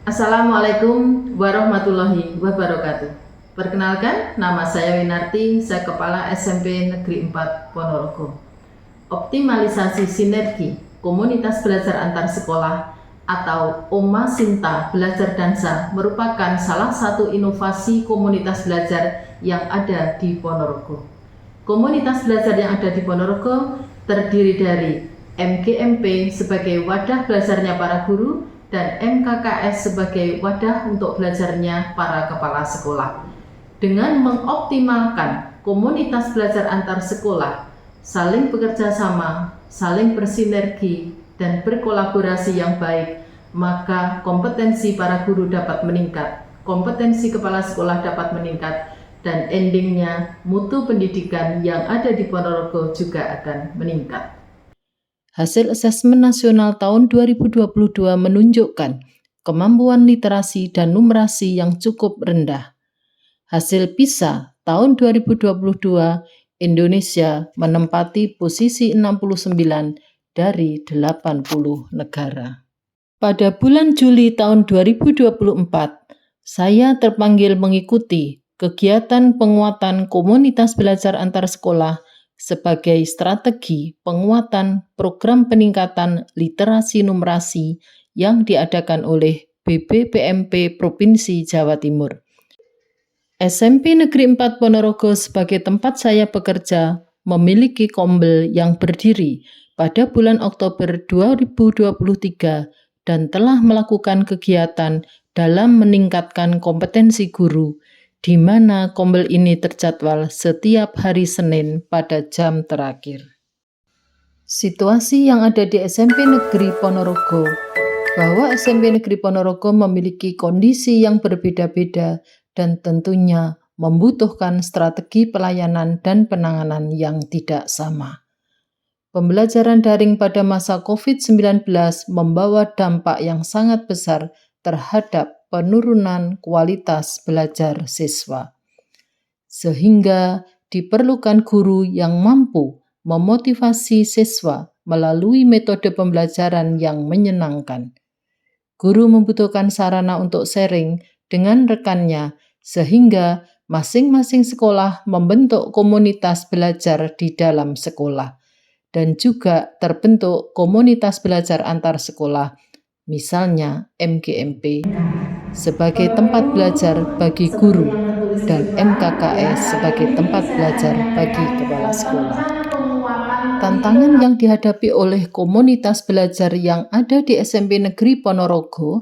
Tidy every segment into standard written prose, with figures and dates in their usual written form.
Assalamualaikum warahmatullahi wabarakatuh. Perkenalkan, nama saya Winarti, saya Kepala SMP Negeri 4 Ponorogo. Optimalisasi sinergi komunitas belajar antar sekolah atau OMA Sinta Belajar Dansa merupakan salah satu inovasi komunitas belajar yang ada di Ponorogo. Komunitas belajar yang ada di Ponorogo terdiri dari MGMP sebagai wadah belajarnya para guru dan MKKS sebagai wadah untuk belajarnya para kepala sekolah. Dengan mengoptimalkan komunitas belajar antar sekolah, saling bekerja sama, saling bersinergi, dan berkolaborasi yang baik, maka kompetensi para guru dapat meningkat, kompetensi kepala sekolah dapat meningkat, dan endingnya mutu pendidikan yang ada di Ponorogo juga akan meningkat. Hasil asesmen nasional tahun 2022 menunjukkan kemampuan literasi dan numerasi yang cukup rendah. Hasil PISA tahun 2022, Indonesia menempati posisi 69 dari 80 negara. Pada bulan Juli tahun 2024, saya terpanggil mengikuti kegiatan penguatan komunitas belajar antar sekolah sebagai strategi penguatan program peningkatan literasi numerasi yang diadakan oleh BBPMP Provinsi Jawa Timur. SMP Negeri 4 Ponorogo sebagai tempat saya bekerja memiliki kombel yang berdiri pada bulan Oktober 2023 dan telah melakukan kegiatan dalam meningkatkan kompetensi guru, di mana kombel ini terjadwal setiap hari Senin pada jam terakhir. Situasi yang ada di SMP Negeri Ponorogo, bahwa SMP Negeri Ponorogo memiliki kondisi yang berbeda-beda dan tentunya membutuhkan strategi pelayanan dan penanganan yang tidak sama. Pembelajaran daring pada masa COVID-19 membawa dampak yang sangat besar terhadap penurunan kualitas belajar siswa, sehingga diperlukan guru yang mampu memotivasi siswa melalui metode pembelajaran yang menyenangkan. Guru membutuhkan sarana untuk sharing dengan rekannya, sehingga masing-masing sekolah membentuk komunitas belajar di dalam sekolah, dan juga terbentuk komunitas belajar antar sekolah, misalnya MGMP, sebagai tempat belajar bagi guru dan MKKS sebagai tempat belajar bagi kepala sekolah. Tantangan yang dihadapi oleh komunitas belajar yang ada di SMP Negeri Ponorogo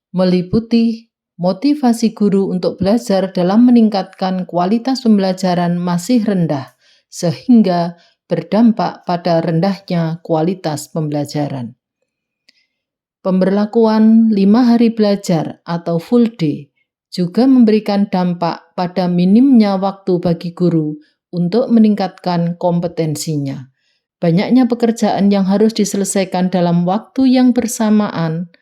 meliputi motivasi guru untuk belajar dalam meningkatkan kualitas pembelajaran masih rendah, sehingga berdampak pada rendahnya kualitas pembelajaran. Pemberlakuan 5 hari belajar atau full day juga memberikan dampak pada minimnya waktu bagi guru untuk meningkatkan kompetensinya. Banyaknya pekerjaan yang harus diselesaikan dalam waktu yang bersamaan,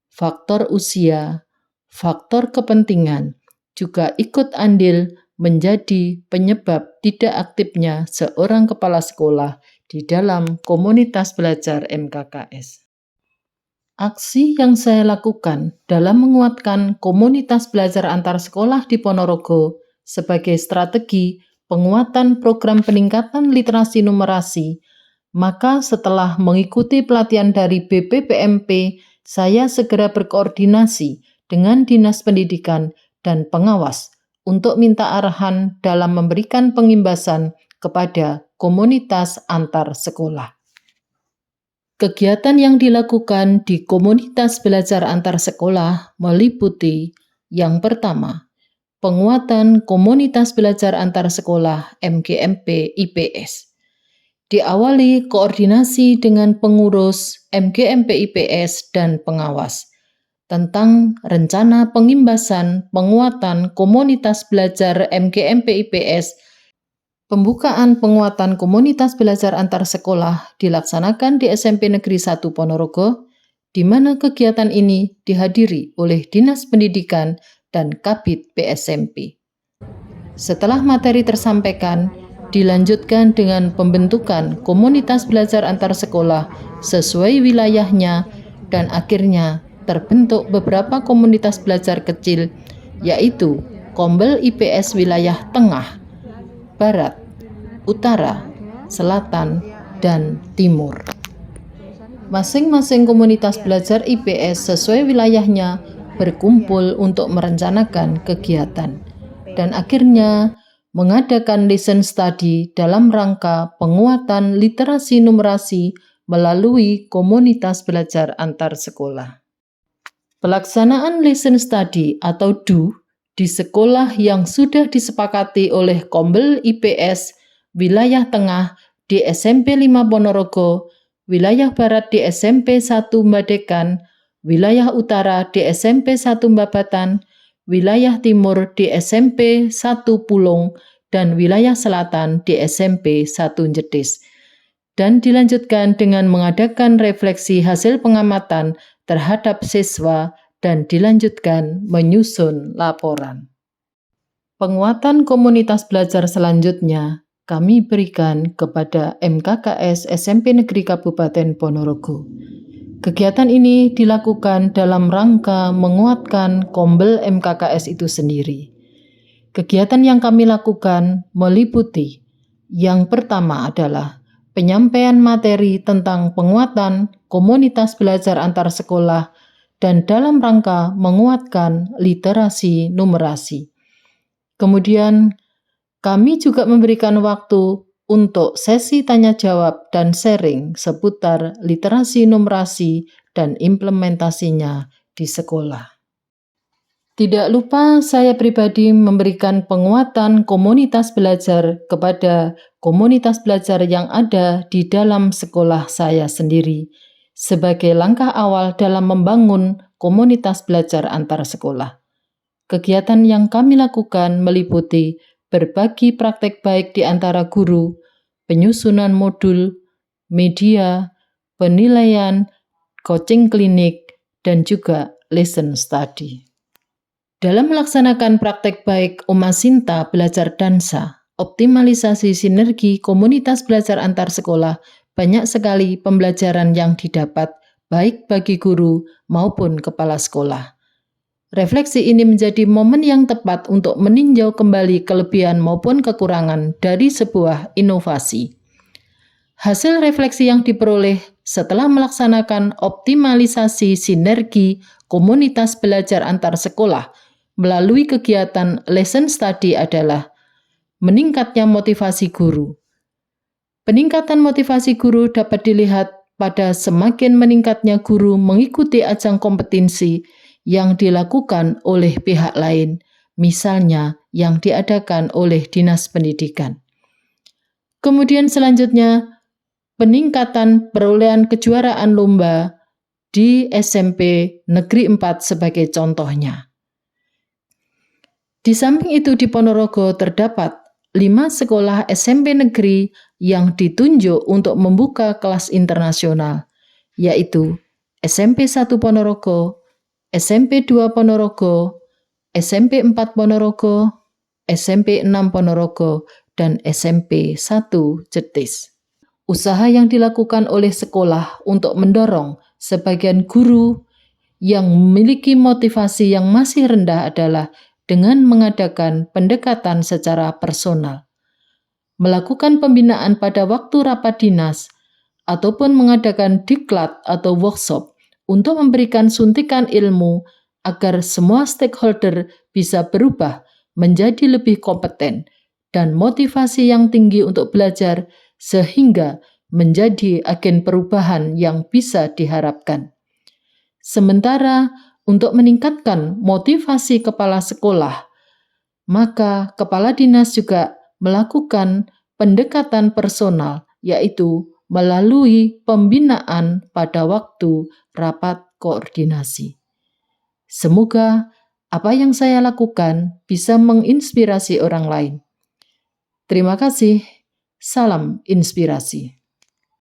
faktor usia, faktor kepentingan juga ikut andil menjadi penyebab tidak aktifnya seorang kepala sekolah di dalam komunitas belajar MKKS. Aksi yang saya lakukan dalam menguatkan komunitas belajar antar sekolah di Ponorogo sebagai strategi penguatan program peningkatan literasi numerasi, maka setelah mengikuti pelatihan dari BPPMP, saya segera berkoordinasi dengan Dinas Pendidikan dan pengawas untuk minta arahan dalam memberikan pengimbasan kepada komunitas antar sekolah. Kegiatan yang dilakukan di komunitas belajar antar sekolah meliputi yang pertama, penguatan komunitas belajar antar sekolah MGMP IPS. Diawali koordinasi dengan pengurus MGMP IPS dan pengawas tentang rencana pengimbasan penguatan komunitas belajar MGMP IPS. Pembukaan penguatan komunitas belajar antar sekolah dilaksanakan di SMP Negeri 1 Ponorogo, di mana kegiatan ini dihadiri oleh Dinas Pendidikan dan Kabid PSMP. Setelah materi tersampaikan, dilanjutkan dengan pembentukan komunitas belajar antar sekolah sesuai wilayahnya dan akhirnya terbentuk beberapa komunitas belajar kecil, yaitu Kombel IPS wilayah Tengah, Barat, Utara, Selatan, dan Timur. Masing-masing komunitas belajar IPS sesuai wilayahnya berkumpul untuk merencanakan kegiatan dan akhirnya mengadakan lesson study dalam rangka penguatan literasi numerasi melalui komunitas belajar antar sekolah. Pelaksanaan lesson study atau DO di sekolah yang sudah disepakati oleh Kombel IPS wilayah Tengah di SMP 5 Ponorogo, wilayah Barat di SMP 1 Badekan, wilayah Utara di SMP 1 Babatan, wilayah Timur di SMP 1 Pulung, dan wilayah Selatan di SMP 1 Jetis. Dan dilanjutkan dengan mengadakan refleksi hasil pengamatan terhadap siswa dan dilanjutkan menyusun laporan. Penguatan komunitas belajar selanjutnya kami berikan kepada MKKS SMP Negeri Kabupaten Ponorogo. Kegiatan ini dilakukan dalam rangka menguatkan Kombel MKKS itu sendiri. Kegiatan yang kami lakukan meliputi yang pertama adalah penyampaian materi tentang penguatan komunitas belajar antar sekolah dan dalam rangka menguatkan literasi numerasi. Kemudian, kami juga memberikan waktu untuk sesi tanya jawab dan sharing seputar literasi numerasi dan implementasinya di sekolah. Tidak lupa saya pribadi memberikan penguatan komunitas belajar kepada komunitas belajar yang ada di dalam sekolah saya sendiri sebagai langkah awal dalam membangun komunitas belajar antar sekolah. Kegiatan yang kami lakukan meliputi berbagi praktek baik di antara guru, penyusunan modul, media, penilaian, coaching klinik, dan juga lesson study. Dalam melaksanakan praktek baik Oma Sinta belajar dansa, optimalisasi sinergi komunitas belajar antar sekolah, banyak sekali pembelajaran yang didapat baik bagi guru maupun kepala sekolah. Refleksi ini menjadi momen yang tepat untuk meninjau kembali kelebihan maupun kekurangan dari sebuah inovasi. Hasil refleksi yang diperoleh setelah melaksanakan optimalisasi sinergi komunitas belajar antar sekolah melalui kegiatan lesson study adalah meningkatnya motivasi guru. Peningkatan motivasi guru dapat dilihat pada semakin meningkatnya guru mengikuti ajang kompetensi yang dilakukan oleh pihak lain, misalnya yang diadakan oleh Dinas Pendidikan. Kemudian selanjutnya, peningkatan perolehan kejuaraan lomba di SMP Negeri 4 sebagai contohnya. Di samping itu di Ponorogo terdapat 5 sekolah SMP negeri yang ditunjuk untuk membuka kelas internasional, yaitu SMP 1 Ponorogo, SMP 2 Ponorogo, SMP 4 Ponorogo, SMP 6 Ponorogo, dan SMP 1 Jetis. Usaha yang dilakukan oleh sekolah untuk mendorong sebagian guru yang memiliki motivasi yang masih rendah adalah dengan mengadakan pendekatan secara personal, melakukan pembinaan pada waktu rapat dinas, ataupun mengadakan diklat atau workshop untuk memberikan suntikan ilmu agar semua stakeholder bisa berubah menjadi lebih kompeten dan motivasi yang tinggi untuk belajar sehingga menjadi agen perubahan yang bisa diharapkan. Sementara untuk meningkatkan motivasi kepala sekolah, maka kepala dinas juga melakukan pendekatan personal, yaitu melalui pembinaan pada waktu rapat koordinasi. Semoga apa yang saya lakukan bisa menginspirasi orang lain. Terima kasih. Salam inspirasi.